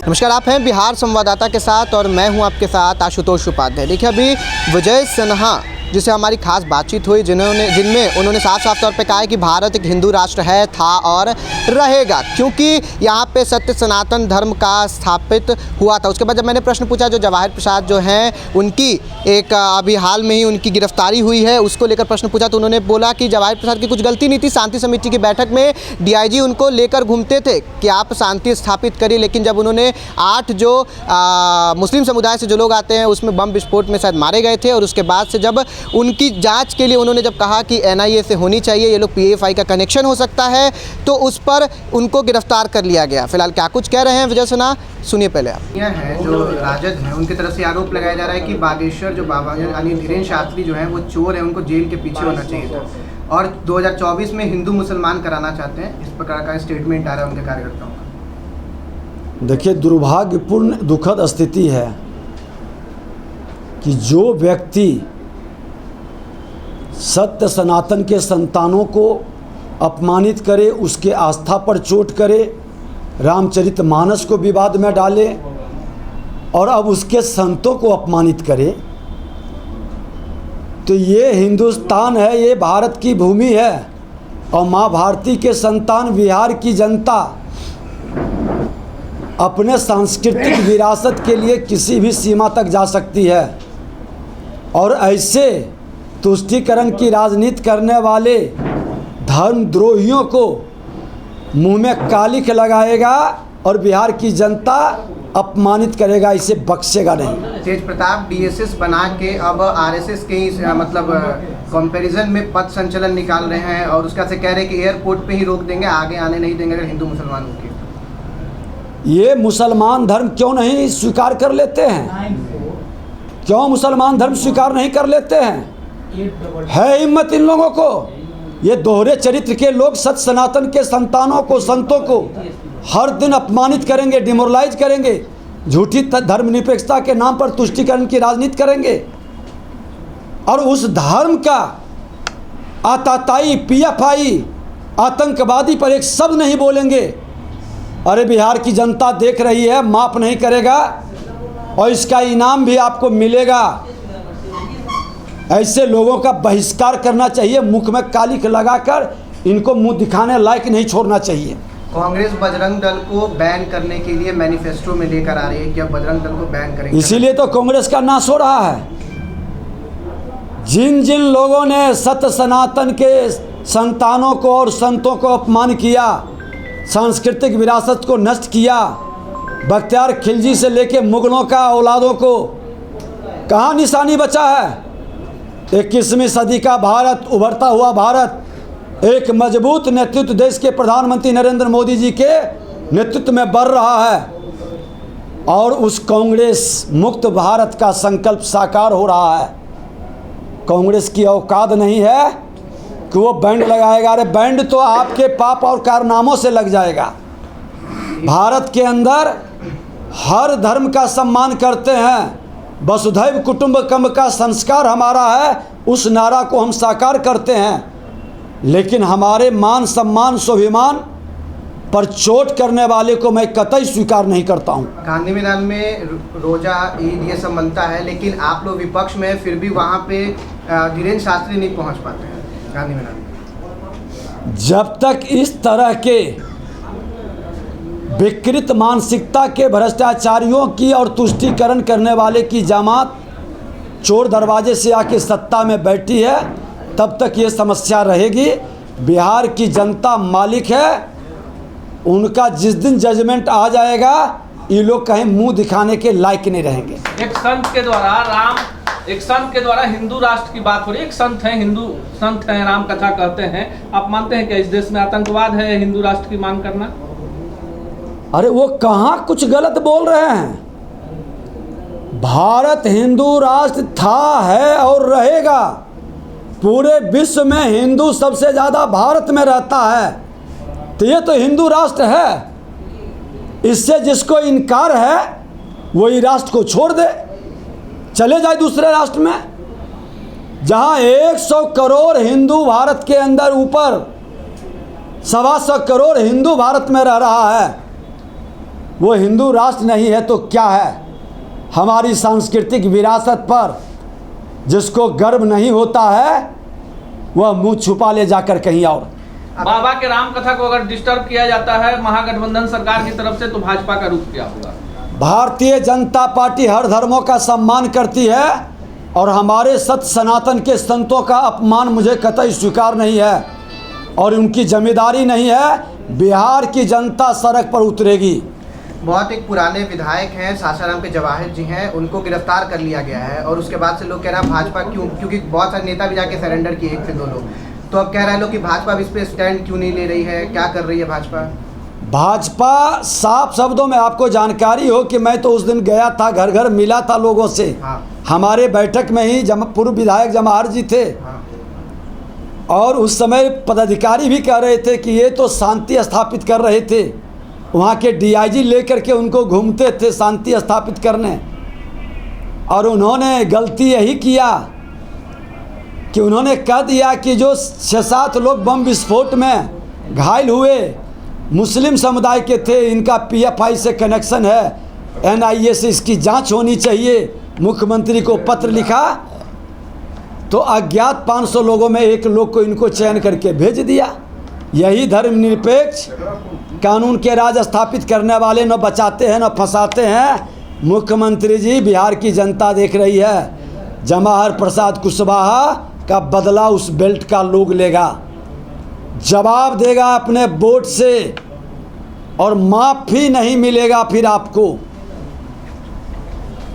नमस्कार, आप हैं बिहार संवाददाता के साथ और मैं हूं आपके साथ आशुतोष उपाध्याय। देखिए, अभी विजय सिन्हा जिससे हमारी खास बातचीत हुई, जिनमें उन्होंने साफ तौर पे कहा है कि भारत एक हिंदू राष्ट्र है, था और रहेगा, क्योंकि यहाँ पे सत्य सनातन धर्म का स्थापित हुआ था। उसके बाद जब मैंने प्रश्न पूछा, जो जवाहिर प्रसाद जो हैं उनकी एक अभी हाल में ही उनकी गिरफ्तारी हुई है, उसको लेकर प्रश्न पूछा, तो उन्होंने बोला कि जवाहिर प्रसाद की कुछ गलती नहीं थी। शांति समिति की बैठक में DIG उनको लेकर घूमते थे कि आप शांति स्थापित करिए, लेकिन जब उन्होंने 8 जो मुस्लिम समुदाय से जो लोग आते हैं उसमें बम विस्फोट में शायद मारे गए थे, और उसके बाद से जब उनकी जांच के लिए उन्होंने जब कहा कि NIA से होनी चाहिए, ये लोग PFI का कनेक्शन हो सकता है, तो उस पर उनको गिरफ्तार कर लिया गया। फिलहाल क्या कुछ कह रहे हैं विजय सिन्हा, सुनिए पहले आप। यह है जो राजद है, उनकी तरफ से आरोप लगाया जा रहा है कि बागेश्वर जो बाबा यानी धीरेन्द्र शास्त्री जो है वो चोर है, उनको जेल के पीछे होना चाहिए था, और 2024 में हिंदू मुसलमान कराना चाहते हैं। इस प्रकार का स्टेटमेंट आ रहा है उनके कार्यकर्ताओं का। देखिए, दुर्भाग्यपूर्ण दुखद स्थिति है कि जो व्यक्ति सत्य सनातन के संतानों को अपमानित करे, उसके आस्था पर चोट करे, रामचरितमानस को विवाद में डाले और अब उसके संतों को अपमानित करे, तो ये हिंदुस्तान है, ये भारत की भूमि है, और माँ भारती के संतान बिहार की जनता अपने सांस्कृतिक विरासत के लिए किसी भी सीमा तक जा सकती है, और ऐसे तुष्टीकरण की राजनीति करने वाले धर्मद्रोहियों को मुंह में कालिख लगाएगा और बिहार की जनता अपमानित करेगा, इसे बख्शेगा नहीं। तेज प्रताप DSS बना के अब RSS के ही मतलब कंपैरिजन में पथ संचलन निकाल रहे हैं, और उसका से कह रहे हैं कि एयरपोर्ट पे ही रोक देंगे, आगे आने नहीं देंगे अगर हिंदू मुसलमानों की। ये मुसलमान धर्म क्यों नहीं स्वीकार कर लेते हैं? क्यों मुसलमान धर्म स्वीकार नहीं कर लेते हैं? है हिम्मत इन लोगों को? ये दोहरे चरित्र के लोग सत्य सनातन के संतानों को, संतों को हर दिन अपमानित करेंगे, डिमोरलाइज करेंगे, झूठी धर्मनिरपेक्षता के नाम पर तुष्टीकरण की राजनीति करेंगे, और उस धर्म का आताताई PFI आतंकवादी पर एक शब्द नहीं बोलेंगे। अरे बिहार की जनता देख रही है, माफ नहीं करेगा, और इसका इनाम भी आपको मिलेगा। ऐसे लोगों का बहिष्कार करना चाहिए, मुख में कालिख लगाकर इनको मुंह दिखाने लायक नहीं छोड़ना चाहिए। कांग्रेस बजरंग दल को बैन करने के लिए मैनिफेस्टो में लेकर आ रही है कि अब बजरंग दल को बैन करेंगे, इसीलिए तो कांग्रेस का नाश हो रहा है। जिन जिन लोगों ने सत्य सनातन के संतानों को और संतों को अपमान किया, सांस्कृतिक विरासत को नष्ट किया, बख्तियार खिलजी से लेके मुगलों का औलादों को, कहाँ निशानी बचा है? 21वीं सदी का भारत, उभरता हुआ भारत, एक मजबूत नेतृत्व देश के प्रधानमंत्री नरेंद्र मोदी जी के नेतृत्व में बढ़ रहा है, और उस कांग्रेस मुक्त भारत का संकल्प साकार हो रहा है। कांग्रेस की औकात नहीं है कि वो बैंड लगाएगा। अरे बैंड तो आपके पाप और कारनामों से लग जाएगा। भारत के अंदर हर धर्म का सम्मान करते हैं, वसुधैव कुटुंबकम का संस्कार हमारा है, उस नारा को हम साकार करते हैं, लेकिन हमारे मान सम्मान स्वाभिमान पर चोट करने वाले को मैं कतई स्वीकार नहीं करता हूं। गांधी मैदान में रोजा, ईद ये सब बनता है, लेकिन आप लोग विपक्ष में, फिर भी वहां पे धीरेन्द्र शास्त्री नहीं पहुंच पाते हैं गांधी मैदान में। जब तक इस तरह के विकृत मानसिकता के भ्रष्टाचारियों की और तुष्टीकरण करने वाले की जमात चोर दरवाजे से आके सत्ता में बैठी है, तब तक ये समस्या रहेगी। बिहार की जनता मालिक है, उनका जिस दिन जजमेंट आ जाएगा, ये लोग कहीं मुंह दिखाने के लायक नहीं रहेंगे। एक संत के द्वारा हिंदू राष्ट्र की बात हो रही है। एक संत हैं, हिंदू संत हैं, राम कथा कहते हैं। आप मानते हैं कि इस देश में आतंकवाद है हिंदू राष्ट्र की मांग करना? अरे वो कहाँ कुछ गलत बोल रहे हैं? भारत हिंदू राष्ट्र था, है और रहेगा। पूरे विश्व में हिंदू सबसे ज़्यादा भारत में रहता है, तो ये तो हिंदू राष्ट्र है। इससे जिसको इनकार है वही राष्ट्र को छोड़ दे, चले जाए दूसरे राष्ट्र में, जहां 100 करोड़ हिंदू भारत के अंदर, ऊपर 125 करोड़ हिंदू भारत में रह रहा है। वो हिंदू राष्ट्र नहीं है तो क्या है? हमारी सांस्कृतिक विरासत पर जिसको गर्व नहीं होता है वह मुंह छुपा ले जाकर कहीं और। बाबा के राम कथा को अगर डिस्टर्ब किया जाता है महागठबंधन सरकार की तरफ से तो भाजपा का रुख क्या होगा? भारतीय जनता पार्टी हर धर्मों का सम्मान करती है और हमारे सत्य सनातन के संतों का अपमान मुझे कतई स्वीकार नहीं है और उनकी जिम्मेदारी नहीं है। बिहार की जनता सड़क पर उतरेगी। बहुत एक पुराने विधायक हैं सासाराम के जवाहिर जी हैं, उनको गिरफ्तार कर लिया गया है और उसके बाद से लोग कह रहे हैं भाजपा क्योंकि बहुत सारे नेता भी जाके सरेंडर किए, 1 से 2 लोग, तो अब कह रहे हैं लोग कि भाजपा इस पे स्टैंड क्यों नहीं ले रही है, क्या कर रही है भाजपा? भाजपा साफ शब्दों में आपको जानकारी हो कि मैं तो उस दिन गया था, घर घर मिला था लोगों से। हाँ। हमारे बैठक में ही पूर्व विधायक जवाहर जी थे। हाँ। और उस समय पदाधिकारी भी कह रहे थे कि ये तो शांति स्थापित कर रहे थे। वहाँ के डीआईजी लेकर के उनको घूमते थे शांति स्थापित करने। और उन्होंने गलती यही किया कि उन्होंने कह दिया कि जो 6-7 लोग बम विस्फोट में घायल हुए मुस्लिम समुदाय के थे, इनका पीएफआई से कनेक्शन है, एनआईए से इसकी जांच होनी चाहिए। मुख्यमंत्री को पत्र लिखा तो अज्ञात 500 लोगों में एक लोग को इनको चयन करके भेज दिया। यही धर्मनिरपेक्ष कानून के राज स्थापित करने वाले न बचाते हैं न फंसाते हैं। मुख्यमंत्री जी, बिहार की जनता देख रही है। जवाहर प्रसाद कुशवाहा का बदला उस बेल्ट का लोग लेगा, जवाब देगा अपने वोट से और माफ़ी नहीं मिलेगा फिर आपको।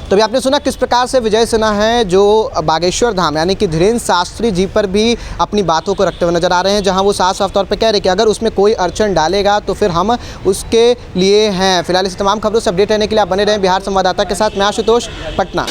तो अभी आपने सुना किस प्रकार से विजय सिन्हा हैं जो बागेश्वर धाम यानी कि धीरेन्द्र शास्त्री जी पर भी अपनी बातों को रखते हुए नजर आ रहे हैं, जहां वो साफ साफ तौर पे कह रहे हैं कि अगर उसमें कोई अड़चन डालेगा तो फिर हम उसके लिए हैं। फिलहाल इस तमाम खबरों से अपडेट रहने के लिए आप बने रहें बिहार संवाददाता के साथ। मैं आशुतोष, पटना।